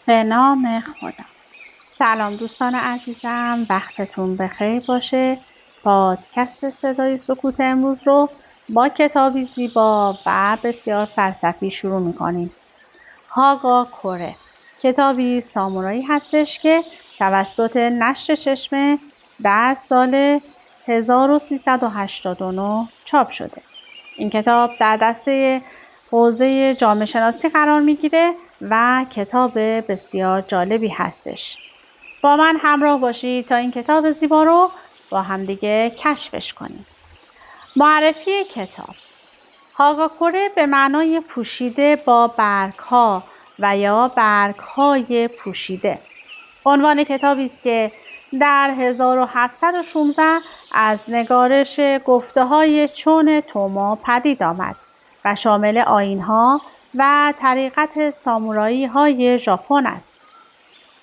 به نام خدا. سلام دوستان عزیزم، وقتتون بخیر باشه. پادکست صدای سکوت امروز رو با کتابی زیبا و بسیار فلسفی شروع میکنیم. هاگا کوره کتابی سامورایی هستش که توسط نشر چشمه در سال 1389 چاپ شده. این کتاب در دسته حوزه جامعه شناسی قرار میگیره و کتاب بسیار جالبی هستش. با من همراه باشید تا این کتاب زیبا رو با همدیگه کشفش کنیم. معرفی کتاب: هاگاکوره به معنای پوشیده با برگ‌ها و یا برگ‌های پوشیده. عنوان کتابی است که در 1716 از نگارش گفته‌های چون تومو پدید آمد و شامل آیین‌ها و طریقت سامورایی‌های ژاپن است.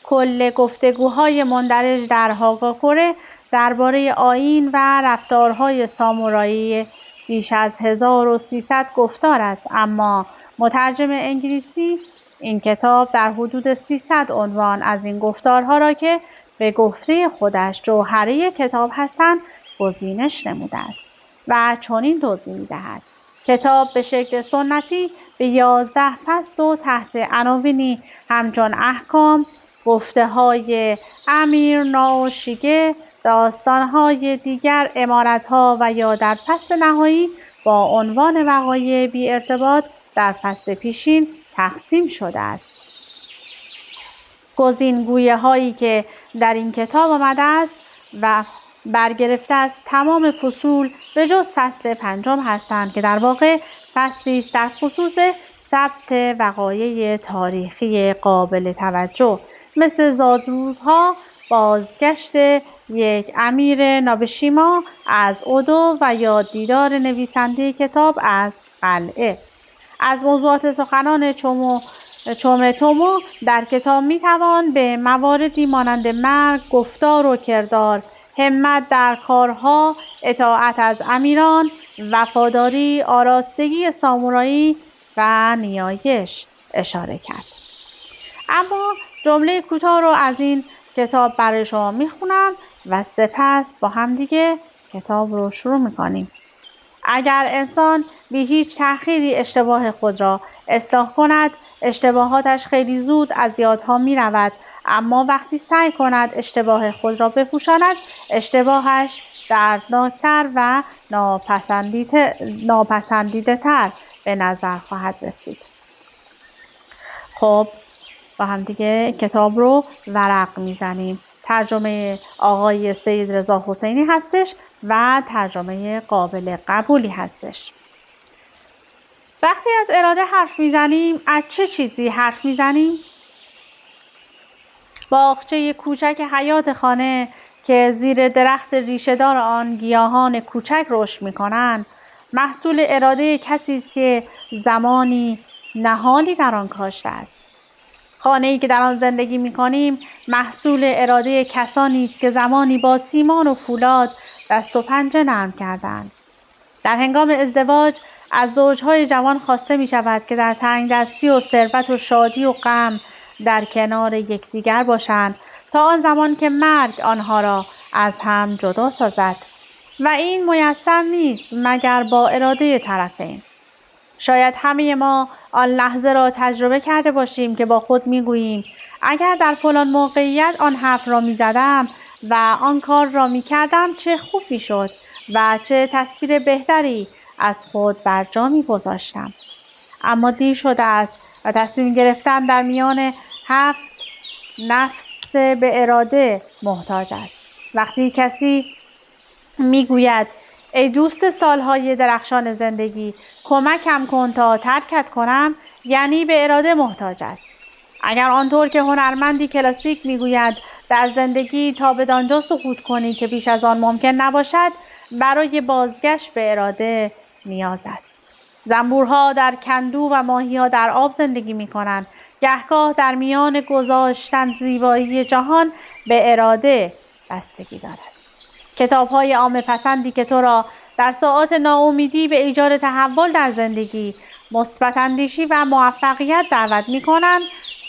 کل گفتگوهای مندرج در هاگاکوره درباره آیین و رفتارهای سامورایی بیش از 1300 گفتار است، اما مترجم انگلیسی این کتاب در حدود 300 عنوان از این گفتارها را که به گفته خودش جوهره کتاب هستند گزینش نموده است و چنین توضیح می‌دهد: کتاب به شکل سنتی به 11 فصل و تحت عناوینی همچون احکام، گفته‌های امیر ناوشیگه، داستان‌های دیگر، عمارت‌ها و یا در فصل نهایی با عنوان وقایع بی ارتباط در فصل پیشین تقسیم شده است. گزینگویه‌هایی که در این کتاب آمده است و برگرفته از تمام فصول به جز فصل 5 هستند که در واقع فصلی است در خصوص ثبت وقایع تاریخی قابل توجه مثل زادروزها، بازگشت یک امیر نابشیما از اودو و یا دیدار نویسنده کتاب از قلعه. از موضوعات سخنان چومه در کتاب میتوان به مواردی مانند مرگ، گفتار و کردار، همت در کارها، اطاعت از امیران، وفاداری، آراستگی سامورایی و نیایش اشاره کرد. اما جمله کوتاه رو از این کتاب برای شما میخونم و سپس با هم دیگه کتاب رو شروع میکنیم. اگر انسان بی هیچ تأخیری اشتباه خود را اصلاح کند، اشتباهاتش خیلی زود از یادها می رود، اما وقتی سعی کند اشتباه خود را بپوشاند، اشتباهش دردناکتر و ناپسندیده تر به نظر خواهد رسید. خب با هم دیگه کتاب رو ورق میزنیم. ترجمه آقای سید رضا حسینی هستش و ترجمه قابل قبولی هستش. وقتی از اراده حرف میزنیم، از چه چیزی حرف میزنیم؟ باغچه کوچک حیاط خانه که زیر درخت ریشه‌دار آن گیاهان کوچک رشد میکنند، محصول اراده کسی است که زمانی نهالی در آن کاشته است. خانه‌ای که در آن زندگی می‌کنیم محصول اراده کسانی است که زمانی با سیمان و فولاد دست و پنجه نرم کردند. در هنگام ازدواج از زوجهای جوان خواسته می‌شود که در تنگدستی و ثروت و شادی و غم در کنار یکدیگر باشند تا آن زمان که مرگ آنها را از هم جدا سازد و این میسر نیست مگر با اراده طرفین. شاید همه ما آن لحظه را تجربه کرده باشیم که با خود میگوییم اگر در فلان موقعیت آن حرف را میزدم و آن کار را میکردم چه خوب میشد و چه تصویر بهتری از خود بر جا میگذاشتم. اما دیر شده است و تصمیم گرفتن در میان 7 نفس به اراده محتاج است. وقتی کسی میگوید ای دوست سالهای درخشان زندگی، کمکم کن تا ترکت کنم، یعنی به اراده محتاج است. اگر آنطور که هنرمندی کلاسیک میگوید در زندگی تا بدانجا سقوط کنی که بیش از آن ممکن نباشد، برای بازگشت به اراده نیاز است. زنبورها در کندو و ماهی‌ها در آب زندگی می‌کنند. گهگاه در میان گذاشتن زیبایی جهان به اراده بستگی دارد. کتاب‌های عامه‌پسندی که تو را در ساعات ناامیدی به ایجاد تحول در زندگی، مثبت اندیشی و موفقیت دعوت می‌کنند،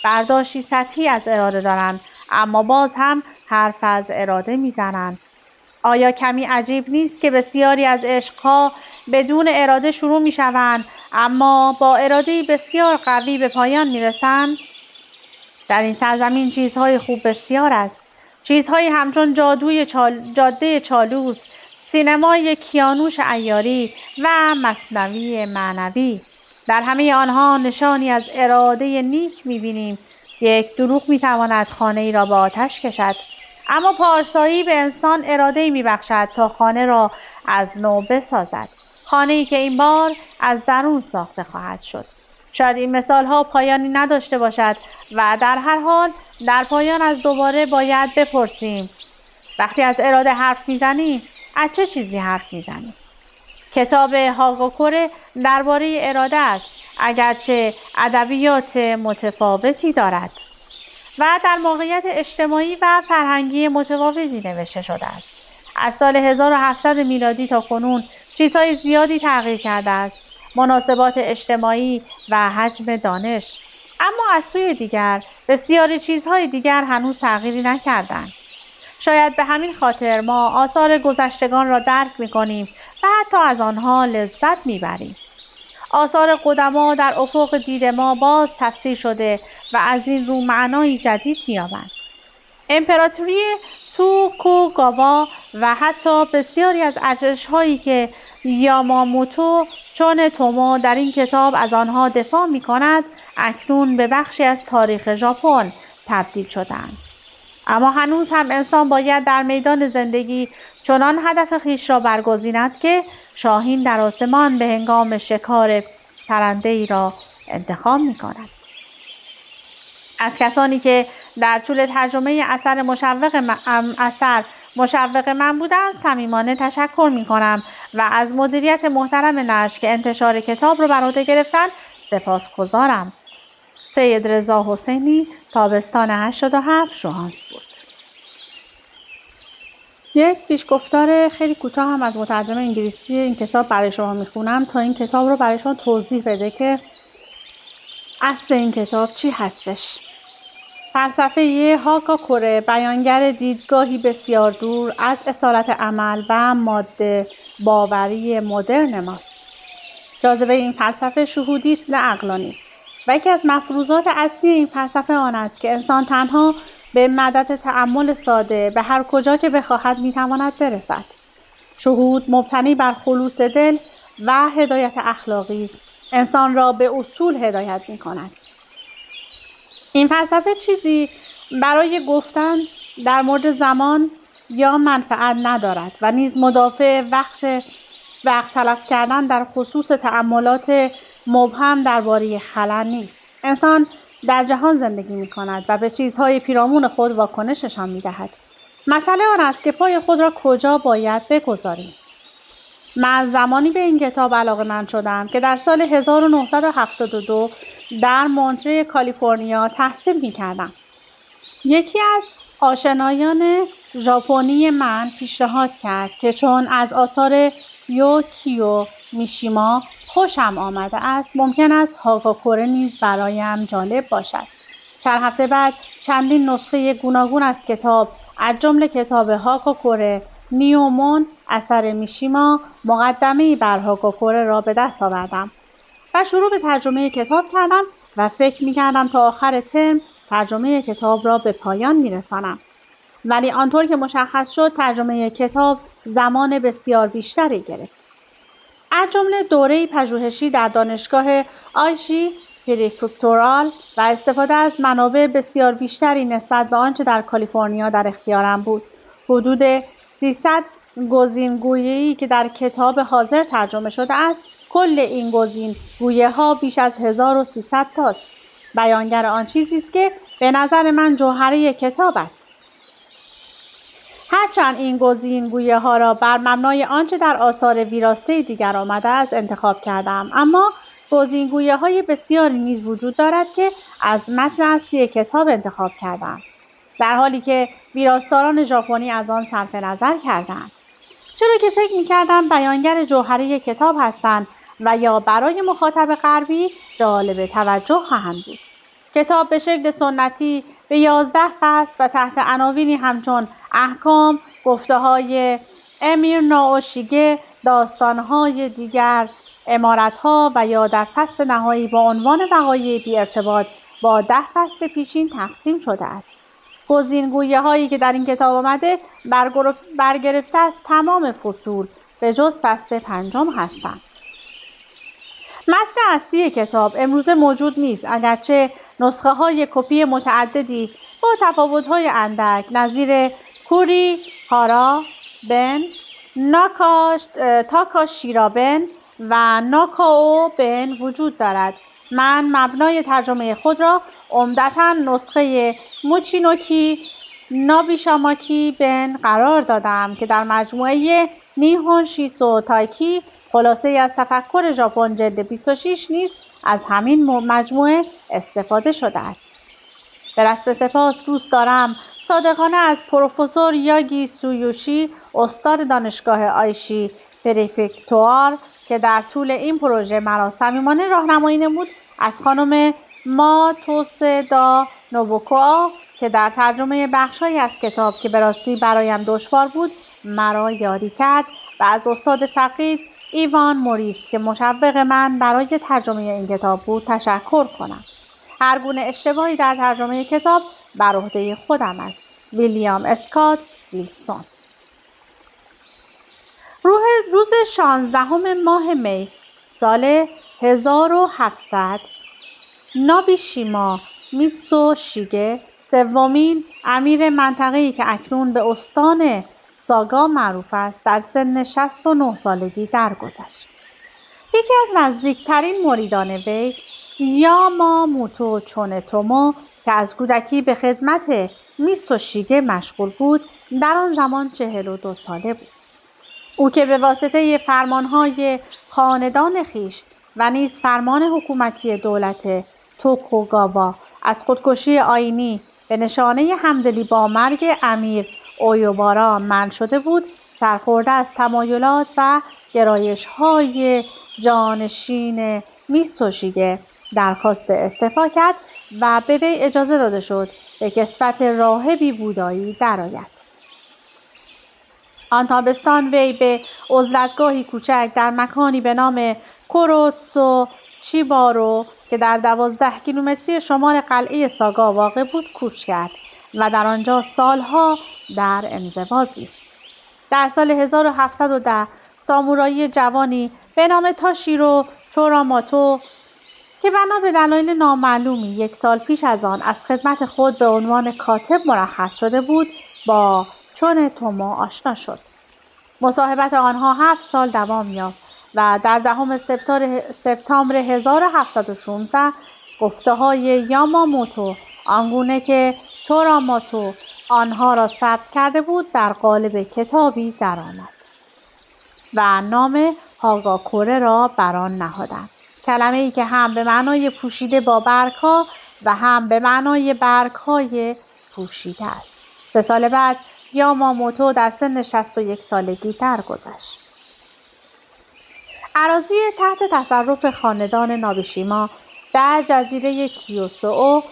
برداشتی سطحی از اراده دارند، اما باز هم حرف از اراده میزنند. آیا کمی عجیب نیست که بسیاری از عشقها بدون اراده شروع میشوند اما با اراده بسیار قوی به پایان میرسند؟ در این سرزمین چیزهای خوب بسیار است. چیزهایی همچون جاده چالوس، سینمای کیانوش عیاری و مثنوی معنوی. در همه آنها نشانی از اراده نیک می‌بینیم. یک دروغ می‌تواند خانه‌ای را به آتش کشد، اما پارسایی به انسان اراده‌ای می‌بخشد تا خانه را از نو بسازد. خانه‌ای که این بار از درون ساخته خواهد شد. شاید این مثال‌ها پایانی نداشته باشد و در هر حال در پایان از دوباره باید بپرسیم وقتی از اراده حرف میزنیم از چه چیزی حرف میزنیم؟ کتاب هاگاکوره درباره اراده است، اگرچه ادبیات متفاوتی دارد و در موقعیت اجتماعی و فرهنگی متفاوتی نوشته شده است. از سال 1700 میلادی تا کنون چیزهای زیادی تغییر کرده است، مناسبات اجتماعی و حجم دانش، اما از سوی دیگر بسیاری چیزهای دیگر هنوز تغییری نکردند. شاید به همین خاطر ما آثار گذشتگان را درک می‌کنیم و حتی از آنها لذت می‌بریم. آثار قدما در افق دید ما باز تفسیر شده و از این رو معنایی جدید می‌یابند. امپراتوری توکوگاوا و حتی بسیاری از ارزش‌هایی که یاماموتو چون تومو در این کتاب از آنها دفاع می‌کند، اکنون به بخشی از تاریخ ژاپن تبدیل شدند. اما هنوز هم انسان باید در میدان زندگی چنان هدف خویش را برگزیند که شاهین در آسمان به هنگام شکار پرنده‌ای را انتخاب می‌کند. از کسانی که در طول ترجمه اثر مشوق من بودند صمیمانه تشکر می‌کنم و از مدیریت محترم نشر که انتشار کتاب را بر عهده گرفتند سپاسگزارم. سید رضا حسینی، تابستان 87 شوهانسبورگ. یک پیشگفتار خیلی کوتاه هم از مترجم انگلیسی این کتاب برای شما میخونم تا این کتاب رو برای شما توضیح بده که اصل این کتاب چی هستش. فلسفه هاگاکوره بیانگر دیدگاهی بسیار دور از اصالت عمل و ماده باوری مدرن ماست. جاذبه این فلسفه شهودی است نه عقلانی و یکی از مفروضات اصلی این فلسفه آن است که انسان تنها به مدد تأمل ساده به هر کجا که بخواهد میتواند برسد. شهود مبتنی بر خلوص دل و هدایت اخلاقی انسان را به اصول هدایت میکند. این فلسفه چیزی برای گفتن در مورد زمان یا منفعت ندارد و نیز مدافع وقت تلف کردن در خصوص تأملات مبهم درباره خلا نیست. انسان در جهان زندگی می کند و به چیزهای پیرامون خود واکنششان می دهد. مسئله آن است که پای خود را کجا باید بگذاریم. من زمانی به این کتاب علاقه‌مند شدم که در سال 1972 در مونتری کالیفرنیا تحصیل می کردم. یکی از آشنایان ژاپنی من پیشنهاد کرد که چون از آثار یوکیو میشیما خوشم آمده است ممکن است هاگاکوره نیز برایم جالب باشد. چند هفته بعد چندین نسخه گوناگون از کتاب از جمله کتاب هاگاکوره نیومون اثر میشیما مقدمه‌ای بر هاگاکوره را به دست آوردم و شروع به ترجمه کتاب کردم و فکر می‌کردم تا آخر ترم ترجمه کتاب را به پایان می‌رسانم. ولی آنطور که مشخص شد ترجمه کتاب زمان بسیار بیشتری گرفت. از جمله دوره‌ای پژوهشی در دانشگاه آیشی پریفکتورال و استفاده از منابع بسیار بیشتری نسبت به آنچه در کالیفرنیا در اختیارم بود. حدود 300 گزینگویه‌ای که در کتاب حاضر ترجمه شده است. کل این گزینگویه‌ها بیش از 1300 تاست. بیانگر آن چیزی است که به نظر من جوهره کتاب است. هرچند این گزینگویه‌ها را بر مبنای آنچه در آثار ویراسته دیگر آمده است انتخاب کردم، اما گزینگویه‌های بسیاری نیز وجود دارد که از متن اصلی کتاب انتخاب کردم، در حالی که ویراستاران ژاپنی از آن صرف نظر کردند. چرا که فکر می‌کردم بیانگر جوهره کتاب هستند و یا برای مخاطب غربی جالب توجه خواهند بود. کتاب به شکل سنتی به 11 فصل و تحت عناوینی همچون احکام، گفته‌های امیر ناوشیگه، داستان‌های دیگر، امارت‌ها و یا در فصل نهایی با عنوان وقایع بی ارتباط با 10 فصل پیشین تقسیم شده است. گزینگویی‌هایی که در این کتاب آمده برگرفته از تمام فصول به جز فصل 5 هستند. متن اصلی کتاب امروزه موجود نیست، اگرچه نسخه‌های کپی متعددی با تفاوت‌های اندک نظیر کوری هارا بن، تاکاشیرا بن و ناکائو بن وجود دارد. من مبنای ترجمه خود را عمدتاً نسخه موچینوکی نابیشاماکی بن قرار دادم که در مجموعه نیهون شیسو تایکی خلاصه از تفکر ژاپن جلد 26 نیز از همین مجموعه استفاده شده است. به رسم سپاس دوست دارم صادقانه از پروفسور یاگی سویوشی استاد دانشگاه آیشی پریفکتوار که در طول این پروژه مرا صمیمانه راهنمایی نمود، از خانم ما توسدا نوبوکوآ که در ترجمه بخش‌هایی از کتاب که به راستی برایم دشوار بود مرا یاری کرد و از استاد فقید ایوان موریس که مشوق من برای ترجمه این کتاب بود تشکر کنم. هر گونه اشتباهی در ترجمه کتاب بر عهده خودم است. ویلیام اسکات ویلسون. روز 16 ماه می سال 1700 نابیشیما میتسو شیگه سومین امیر منطقه‌ای که اکنون به استان ساگا معروف است در سن 69 سالگی درگذشت. یکی از نزدیکترین مریدان وی یاماموتو چونتومو که از کودکی به خدمت میتسو شیگه مشغول بود در آن زمان 42 ساله بود. او که به واسطه فرمانهای خاندان خیش و نیز فرمان حکومتی دولت توکوگاوا از خودکشی آیینی به نشانه همدلی با مرگ امیر اویوبارا منع شده بود، سرخورده از تمایلات و گرایش‌های جانشین میتسو شیگه درخواست استعفا کرد و به وی اجازه داده شد به کسوت راهبی بودایی درآید. آن تابستان وی به عزلتگاهی کوچک در مکانی به نام کوروتسو چیبارو که در 12 کیلومتری شمال قلعه ساگا واقع بود کوچ کرد و در آنجا سالها در انزوا زیست. در سال 1710 سامورایی جوانی به نام تاشیرو چوراماتو که بنا به دلایل نامعلومی 1 سال پیش از آن از خدمت خود به عنوان کاتب مرخص شده بود با چونتومو آشنا شد. مصاحبت آنها 7 سال دوام یافت و در 10 سپتامبر 1716 گفته‌های یاماموتو آنگونه که چوراماتو آنها را ثبت کرده بود در قالب کتابی درآمد و نام هاگاکوره را بر آن نهادند. کلمه‌ای که هم به معنای پوشیده با برگ‌ها و هم به معنای برگ‌های پوشیده است. 3 سال بعد یاماموتو در سن 61 سالگی درگذشت. اراضی تحت تصرف خاندان نابیشیما در جزیره کیوسو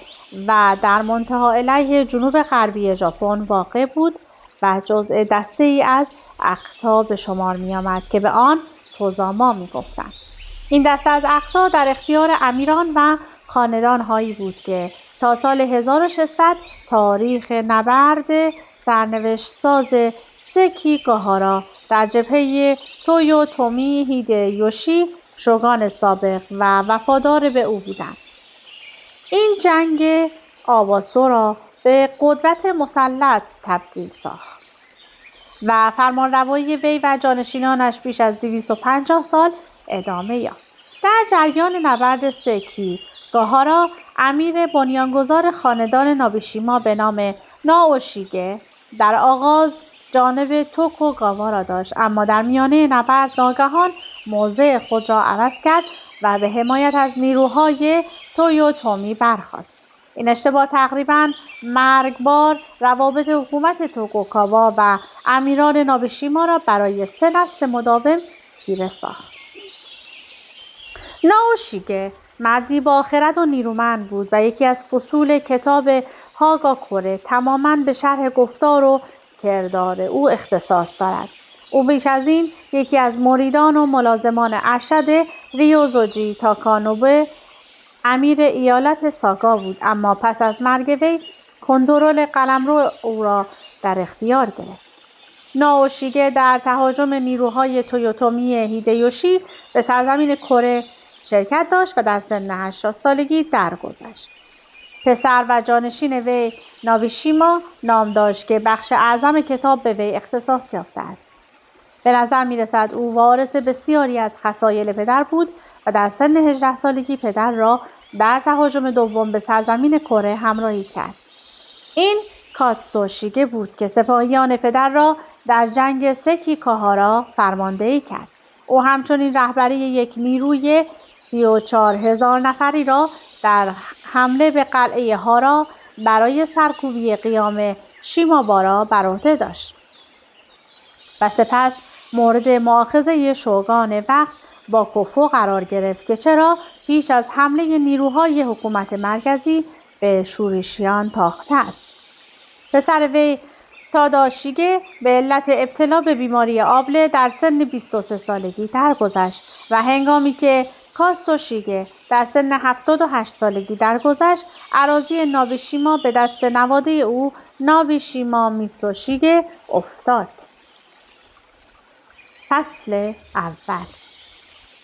و در منتهی علیه جنوب غربی ژاپن واقع بود و جزء دسته‌ای از اقطاع به شمار می‌آمد که به آن توزاما می‌گفتند. این دسته از اقطاع در اختیار امیران و خاندان‌هایی بود که تا سال 1600 تاریخ نبرد سرنوشت‌ساز سکیگاهارا در جبهه تویوتومی هیدیوشی شوگان سابق و وفادار به او بودند. این جنگ آواسو را به قدرت مسلط تبدیل ساخت و فرمانروایی وی و جانشینانش بیش از 250 سال ادامه یافت. در جریان نبرد سکیگاهارا امیر بنیانگذار خاندان نابیشیما به نام ناوشیگه در آغاز جانب توکوگاوا را داشت، اما در میانه نبرد ناگهان موضع خود را عوض کرد و به حمایت از نیروهای تویوتومی برخاست. این اشتباه تقریباً مرگبار روابط حکومت توکوگاوا و امیران نابیشیما را برای 3 نسل مداوم تیره ساخت. ناوشیگه مردی با خرد و نیرومند بود و یکی از فصول کتاب هاگاکوره تماماً به شرح گفتار و کردار او اختصاص دارد. او بیش از این یکی از مریدان و ملازمان ارشد ریوزوجی تاکانوبه امیر ایالت ساگا بود، اما پس از مرگ وی کنترل قلمرو او را در اختیار گرفت. نائوشیگه در تهاجم نیروهای تویوتومی هیدیوشی به سرزمین کره شرکت داشت و در سن 80 سالگی درگذشت. پسر و جانشین وی نابیشیما نام داشت که بخش اعظم کتاب به وی اختصاص یافته است. به نظر می رسد او وارث بسیاری از خصایل پدر بود و در سن 18 سالگی پدر را در تهاجم دوم به سرزمین کره همراهی کرد. این کاتسوشیگه بود که سپاهیان پدر را در جنگ سکیکاهارا فرماندهی کرد. او همچنین رهبری یک نیروی 34,000 نفری را در حمله به قلعه هارا برای سرکوبی قیام شیمابارا بر عهده داشت و سپس مورد مؤاخذه شوگان وقت با کوفو قرار گرفت که چرا پیش از حمله نیروهای حکومت مرکزی به شورشیان تاخته است. پسر وی تاداشیگه به علت ابتلا به بیماری آبله در سن 23 سالگی درگذشت و هنگامی که کاتسوشیگه در سن 78 سالگی درگذشت، اراضی نابیشیما به دست نواده او نابیشیما میسوشیگه افتاد. فصل اول.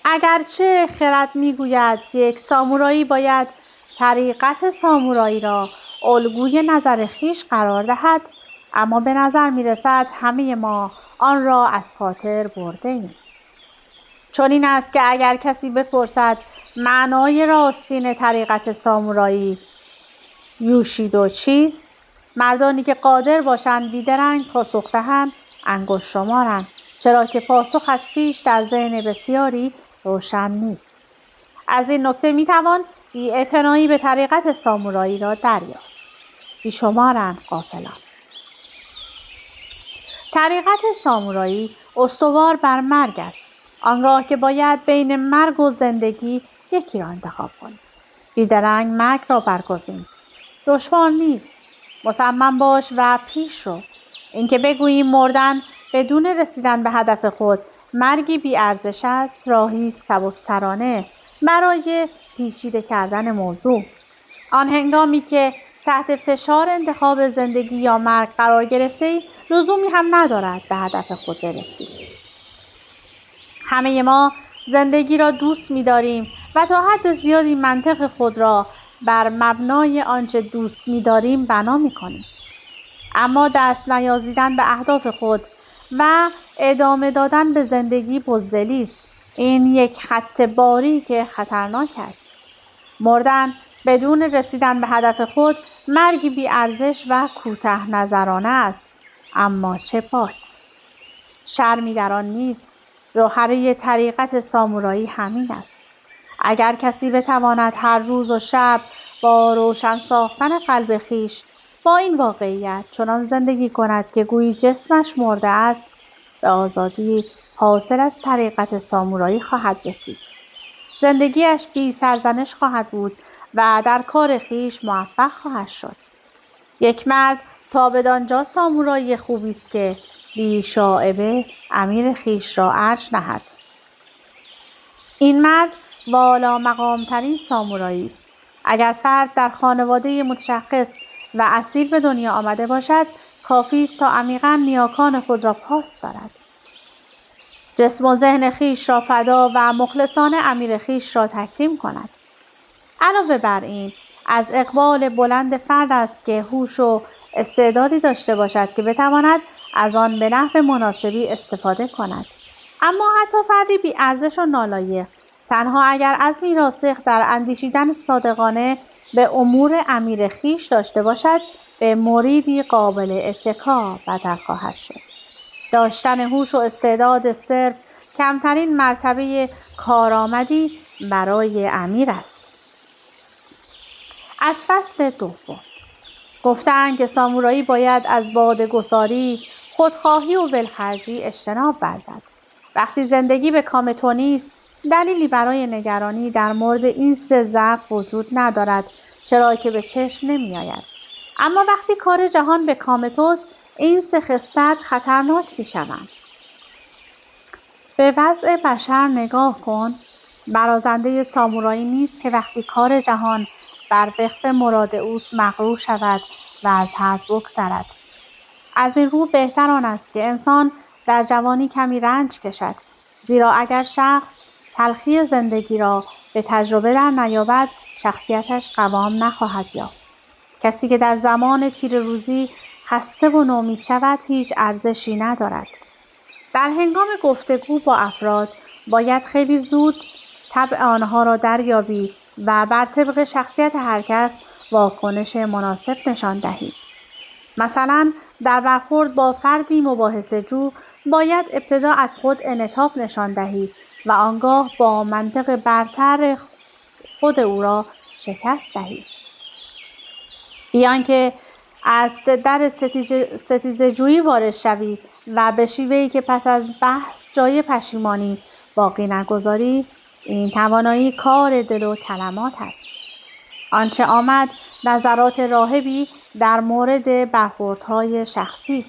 اگرچه خرد میگوید یک سامورایی باید طریقت سامورایی را الگوی نظر خویش قرار دهد، اما به نظر میرسد همه ما آن را از خاطر برده ایم. چون این است که اگر کسی بپرسد معنای راستین طریقت سامورایی یوشیدو چیست، مردانی که قادر باشند بیدرنگ پاسخ دهند انگشت شمارند، چرا که پاسخ از پیش در ذهن بسیاری روشن نیست. از این نکته میتوان بی‌اعتنایی به طریقت سامورایی را دریافت. بیشمارند غافلان. طریقت سامورایی استوار بر مرگ است. آنگاه که باید بین مرگ و زندگی یکی را انتخاب کنیم. بیدرنگ مرگ را برگزین. دشوار نیست. مصمم باش و پیش رو. اینکه بگوییم مردن بدون رسیدن به هدف خود مرگی بی ارزش است، راهی سبکسرانه برای پیچیده کردن موضوع. آن هنگامی که تحت فشار انتخاب زندگی یا مرگ قرار گرفته لزومی هم ندارد به هدف خود برسید. همه ما زندگی را دوست می‌داریم و تا حد زیادی منطق خود را بر مبنای آنچه دوست می‌داریم بنا می‌کنیم. اما دست نیازیدن به اهداف خود و ادامه دادن به زندگی بزدلی است. این یک خط باریک خطرناک است. مردن بدون رسیدن به هدف خود مرگی بی ارزش و کوته نظرانه است. اما چه پاک. شرمی در آن نیست. جوهره طریقت سامورایی همین است. اگر کسی بتواند هر روز و شب با روشن ساختن قلب خویش با این واقعیت چنان زندگی کند که گویی جسمش مرده است، به آزادی حاصل از طریقت سامورایی خواهد رسید. زندگیش بی سرزنش خواهد بود و در کار خویش موفق خواهد شد. یک مرد تا بدانجا سامورایی خوبی است که بی شائبه امیر خویش را عرش نهد. این مرد والا مقام ترین سامورایی است. اگر فرد در خانواده متشخص و اصیل به دنیا آمده باشد، کافی است تا عمیقاً نیاکان خود را پاس دارد. جسم و ذهن خویش را فدا و مخلصانه امیر خویش را تکریم کند. علاوه بر این، از اقبال بلند فرد است که هوش و استعدادی داشته باشد که بتواند از آن به نحو مناسبی استفاده کند. اما حتی فردی بی ارزش و نالایق تنها اگر عزمی راسخ در اندیشیدن صادقانه به امور امیر خویش داشته باشد، به مریدی قابل اتکا بدل خواهد شد. داشتن هوش و استعداد صرف کمترین مرتبه کارآمدی برای امیر است. از فصل دوم. گفتند که سامورایی باید از بادگساری، خودخواهی و ولخرجی اجتناب ورزد. وقتی زندگی به کام تو نیست، دلیلی برای نگرانی در مورد این سه ضعف وجود ندارد، چرا که به چشم نمی آید. اما وقتی کار جهان به کام توست، این سه خصلت خطرناک می شوند. به وضع بشر نگاه کن. برازنده سامورایی نیست که وقتی کار جهان بر وفق مراد اوست مغرور شود و از حد بگذرد. از این رو بهتر آن است که انسان در جوانی کمی رنج کشد، زیرا اگر شخص تلخی زندگی را به تجربه در نیابد، شخصیتش قوام نخواهد یافت. کسی که در زمان تیر روزی خسته و نومید شود هیچ ارزشی ندارد. در هنگام گفتگو با افراد باید خیلی زود طبع آنها را دریابی و بر طبق شخصیت هر کس واکنش مناسب نشان دهی. مثلا در برخورد با فردی مباحثه‌جو باید ابتدا از خود انعطاف نشان دهی و آنگاه با منطق برتر خود او را شکست دهی. بیان که از در ستیزه‌جویی وارد شوی و به شیوهی که پس از بحث جای پشیمانی باقی نگذاری، این توانایی کار دل و کلمات است. آنچه آمد نظرات راهبی در مورد برخوردهای شخصی.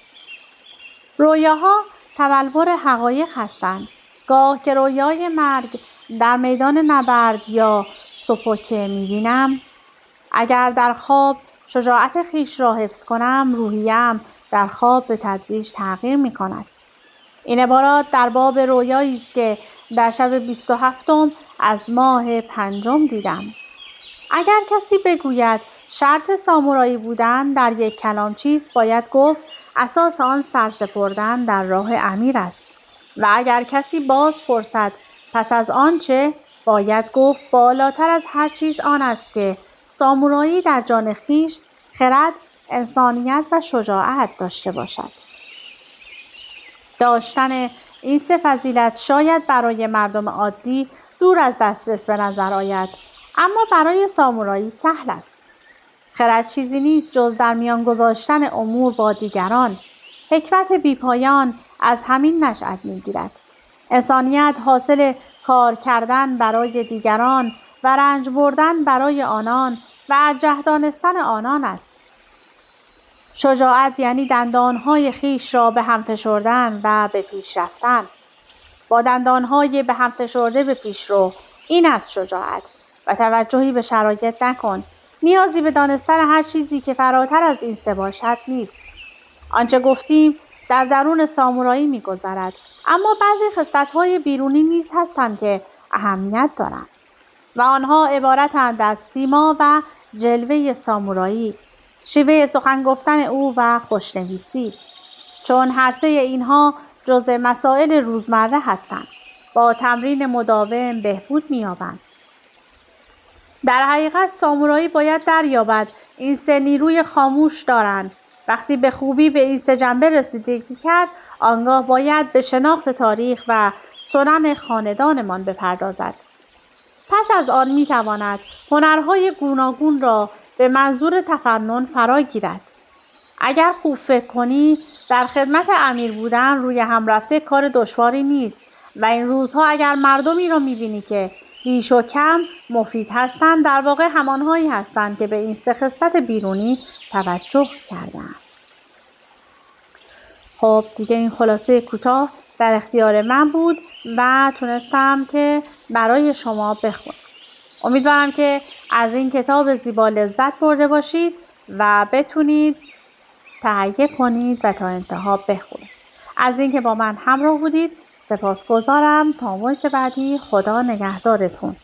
رویاها تبلور حقایق هستند. گاه که رویای مرگ در میدان نبرد یا سپوکه می‌بینم، اگر در خواب شجاعت خیش را حفظ کنم، روحیم در خواب به تدریج تغییر می‌کند. این عبارات در باب رویایی است که در شب 27 از ماه 5 دیدم. اگر کسی بگوید شرط سامورایی بودن در یک کلام چیست، باید گفت اساس آن سرسپردن در راه امیر است. و اگر کسی باز پرسد پس از آن چه، باید گفت بالاتر از هر چیز آن است که سامورایی در جان خویش خرد، انسانیت و شجاعت داشته باشد. داشتن این سه فضیلت شاید برای مردم عادی دور از دسترس به نظر آید، اما برای سامورایی سهل است. خرد چیزی نیست جز در میان گذاشتن امور با دیگران. حکمت بیپایان از همین نشأت می‌گیرد. انسانیت حاصل کار کردن برای دیگران و رنج بردن برای آنان و ارجح دانستن آنان است. شجاعت یعنی دندانهای خویش را به هم فشردن و به پیش رفتن. با دندانهای به هم فشرده به پیش رو، این است شجاعت. و توجهی به شرایط نکن. نیازی به دانستن هر چیزی که فراتر از این سه باشد نیست. آنچه گفتیم در درون سامورایی می‌گذرد، اما بعضی خصلت‌های بیرونی نیز هستند که اهمیت دارند و آنها عبارتند از سیما و جلوه سامورایی، شیوه سخن گفتن او و خوشنویسی. چون هر سه اینها جزء مسائل روزمره هستند، با تمرین مداوم بهبود می‌یابند. در حقیقت سامورایی باید دریابد این سه نیروی خاموش دارند. وقتی به خوبی به این سه جنبه رسیدگی کرد، آنگاه باید به شناخت تاریخ و سنن خاندانمان بپردازد. پس از آن میتواند هنرهای گوناگون را به منظور تفنن فرا گیرد. اگر خوب فکر کنی، در خدمت امیر بودن روی هم رفته کار دشواری نیست و این روزها اگر مردمی را میبینی که بیش و کم مفید هستند، در واقع همانهایی هستند که به این سه خصلت بیرونی توجه کردند. خب دیگه این خلاصه کوتاه در اختیار من بود و تونستم که برای شما بخونم. امیدوارم که از این کتاب زیبا لذت برده باشید و بتونید تهیه کنید و تا انتها بخونید. از اینکه با من همراه بودید سپاسگزارم. تا وایس بعدی، خدا نگهدارتون.